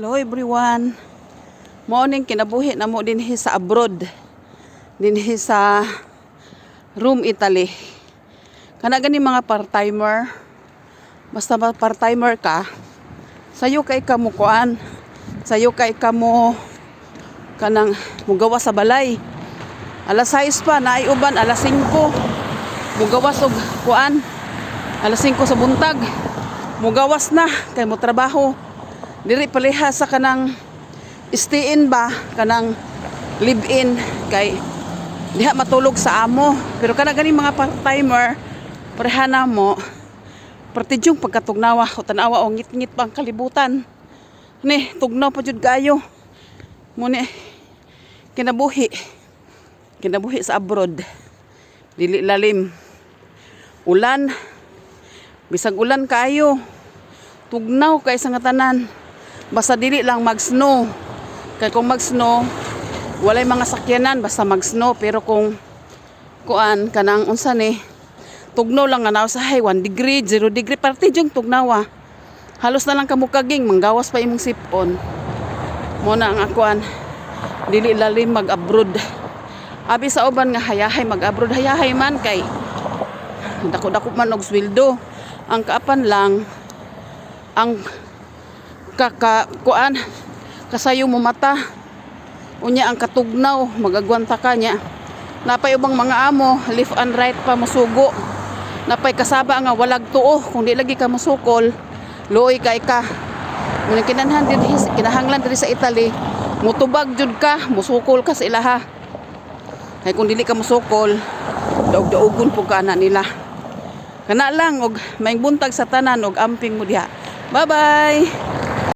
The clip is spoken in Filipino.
Hello everyone. Morning kinabuhi na mo dinhi sa abroad. Dinhi sa Rome, Italy. Kana gani mga part-timer. Basta part-timer ka, sayo kay kamo kuan. Sayo kay kamo kanang mugawa sa balay. Alas 6 pa naay uban alas 5. Mugawas og kuan. Alas 5 sa buntag. Mugawas na kay mo trabaho. Diri paliha sa kanang stay-in ba, kanang live-in kay diha matulog sa amo. Pero kana gani mga part-timer, parehana mo partidyong pagkatugnawa o tanawa o ngit-ngit pang kalibutan. Ni tugnaw pa jud kayo. Mo ni kinabuhi sa abroad. Dili lalim. Ulan. Bisag ulan kayo. Tugnaw kay sa nga tanan. Basta dili lang mag-snow. Kaya kung mag-snow, walay mga sakyanan basta mag-snow. Pero kung kuan kanang unsa ni, tugnaw lang nga sa 1 degree, 0 degree, parte yung tugnawa. Halos na lang kamukaging, manggawas pa imong sipon. Muna ang akuan, dili lalim mag-abroad. Abi sa uban nga hayahay mag-abroad, hayahay man kay dako-dako man og sweldo. Ang kaapan lang, ang kuan kasayo mo mata unya ang katugnaw magagwanta ka nya. Napay ubang mga amo left and right pa musugo, napay kasaba nga walag tuo kung di lagi ka musukol luoy kay ka. Muna kinahanglan diri sa Italy mutubag jud ka, musukol ka sa ilaha. Kay kung dili ka musukol daog-daogon pug ka ana nila. Kana lang og maing buntag sa tanan og amping mo diha. Bye bye.